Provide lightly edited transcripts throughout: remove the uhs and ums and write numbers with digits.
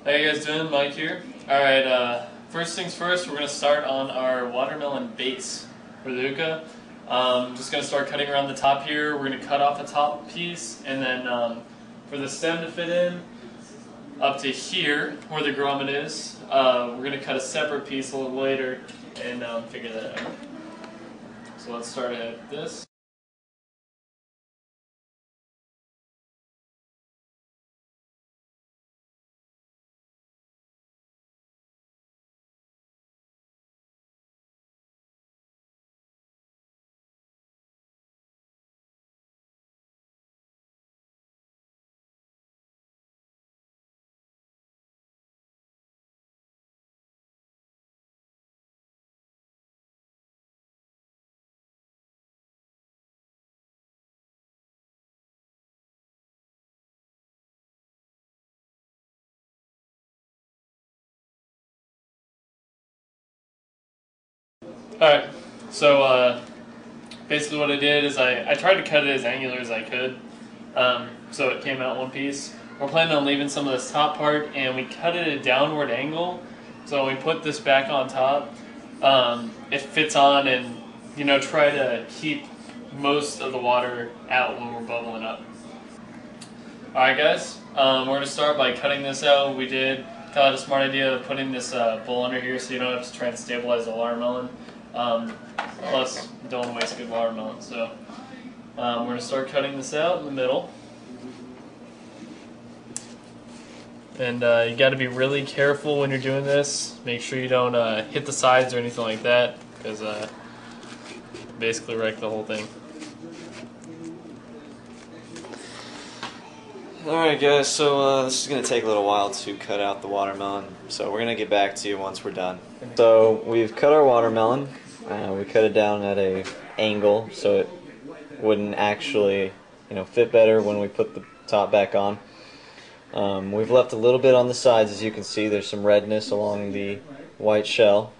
How you guys doing? Mike here. Alright, first things first, we're going to start on our watermelon base for the hookah. Just going to start cutting around the top here. We're going to cut off a top piece, and then for the stem to fit in, up to here, where the grommet is, we're going to cut a separate piece a little later and figure that out. So let's start at this. Alright, so basically what I did is I tried to cut it as angular as I could, so it came out one piece. We're planning on leaving some of this top part, and we cut it at a downward angle, so when we put this back on top, it fits on, and try to keep most of the water out when we're bubbling up. Alright guys, we're going to start by cutting this out. We thought it was a smart idea of putting this bowl under here so you don't have to try and stabilize the watermelon. Plus, don't waste good watermelon. So we're going to start cutting this out in the middle. And you got to be really careful when you're doing this. Make sure you don't hit the sides or anything like that, because basically wreck the whole thing. Alright guys, so this is going to take a little while to cut out the watermelon, so we're going to get back to you once we're done. So we've cut our watermelon. We cut it down at an angle so it wouldn't actually fit better when we put the top back on. We've left a little bit on the sides. As you can see, there's some redness along the white shell,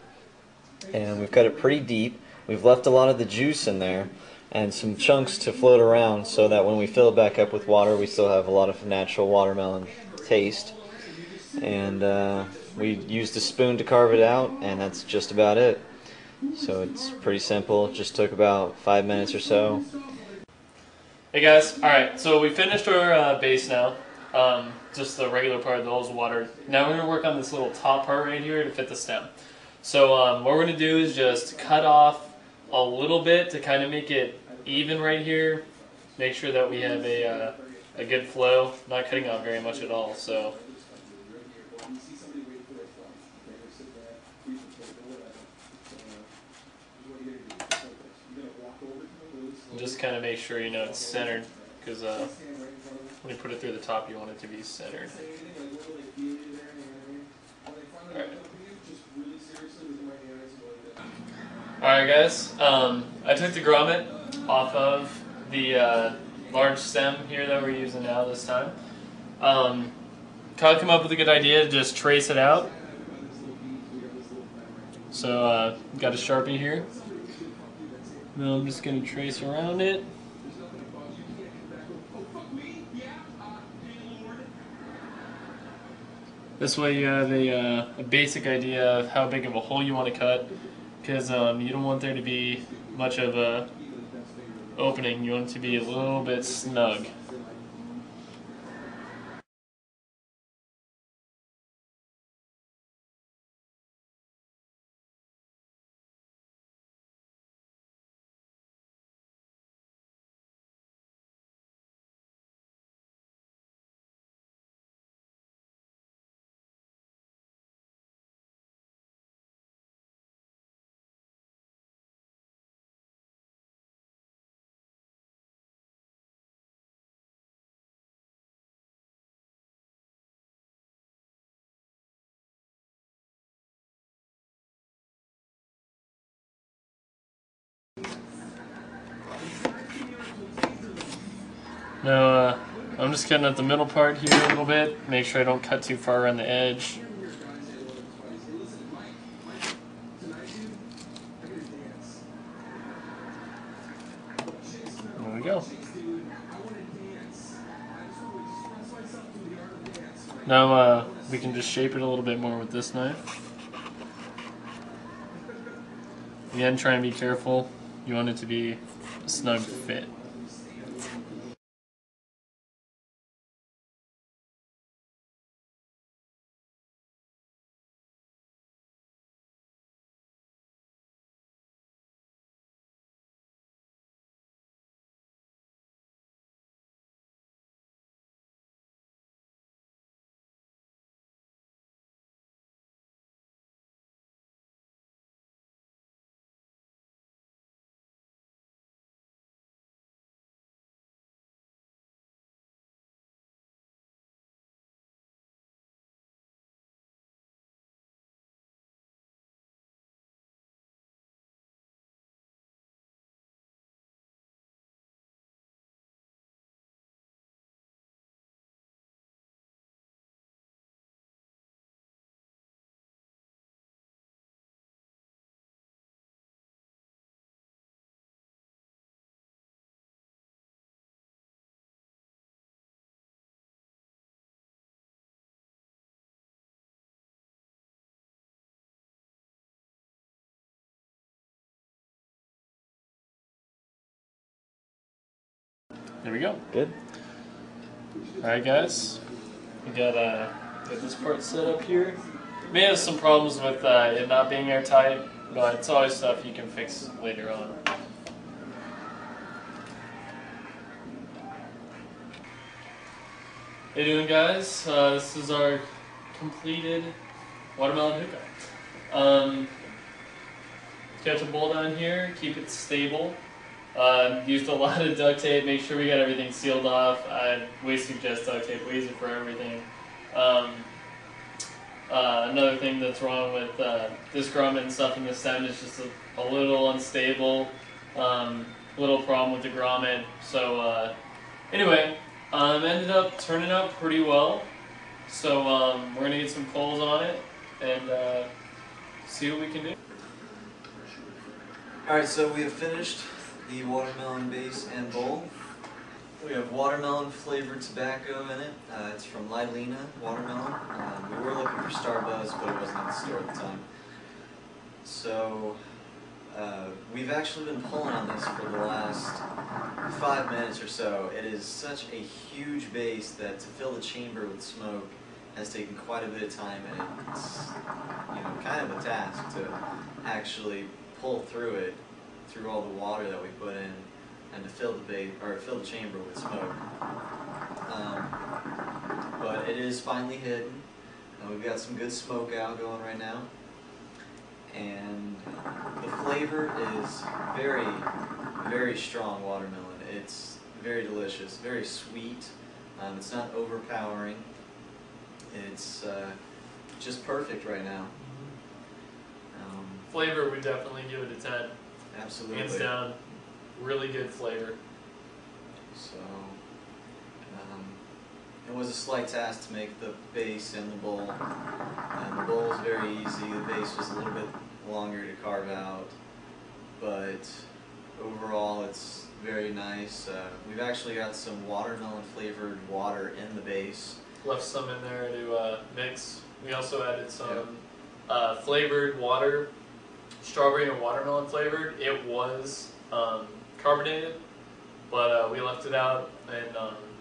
and we've cut it pretty deep. We've left a lot of the juice in there and some chunks to float around so that when we fill it back up with water, we still have a lot of natural watermelon taste. And we used a spoon to carve it out, and that's just about it. So it's pretty simple. It just took about 5 minutes or so. Hey guys, alright, so we finished our base now. Just the regular part of the hose of water. Now we're going to work on this little top part right here to fit the stem. So what we're going to do is just cut off a little bit to kind of make it even right here. Make sure that we have a good flow. Not cutting out very much at all. So just kind of make sure it's centered, because when you put it through the top, you want it to be centered. Alright guys, I took the grommet off of the large stem here that we're using now this time. Kyle came up with a good idea to just trace it out. So got a Sharpie here. Now I'm just going to trace around it. This way you have a basic idea of how big of a hole you want to cut, because you don't want there to be much of a opening. You want it to be a little bit snug. Now I'm just cutting at the middle part here a little bit. Make sure I don't cut too far around the edge. There we go. Now we can just shape it a little bit more with this knife. Again, try and be careful. You want it to be a snug fit. There we go. Good. Alright guys, we got this part set up here. May have some problems with it not being airtight, but it's always stuff you can fix later on. How you doing, guys? This is our completed watermelon hookah. Catch a bowl down here, keep it stable. Used a lot of duct tape, make sure we got everything sealed off. We suggest duct tape, we use it for everything. Another thing that's wrong with this grommet and stuff in the stem is just a little unstable. Little problem with the grommet. So anyway, ended up turning out pretty well. So we're going to get some coals on it and see what we can do. Alright, so we have finished the watermelon base and bowl. We have watermelon flavored tobacco in it. It's from Lilina Watermelon. We were looking for Starbuzz, but it wasn't at the store at the time. So we've actually been pulling on this for the last 5 minutes or so. It is such a huge base that to fill the chamber with smoke has taken quite a bit of time, and it's kind of a task to actually pull through it, through all the water that we put in, and to fill the chamber with smoke. But it is finally hidden, and we've got some good smoke out going right now. And the flavor is very, very strong watermelon. It's very delicious, very sweet. It's not overpowering. It's just perfect right now. Flavor, we definitely give it a 10. Absolutely. Hands down, really good flavor. So, it was a slight task to make the base and the bowl. The bowl was very easy, the base was a little bit longer to carve out, but overall it's very nice. We've actually got some watermelon flavored water in the base. Left some in there to mix. We also added some flavored water, strawberry and watermelon flavored. It was carbonated, but we left it out and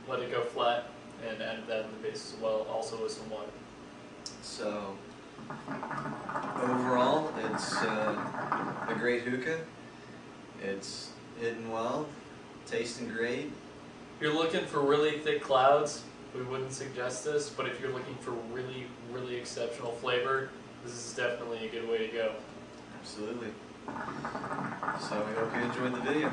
let it go flat and added that in the base as well, also with some water. So overall it's a great hookah. It's hidden well, tasting great. If you're looking for really thick clouds, we wouldn't suggest this, but if you're looking for really, really exceptional flavor, this is definitely a good way to go. Absolutely. So we hope you enjoyed the video.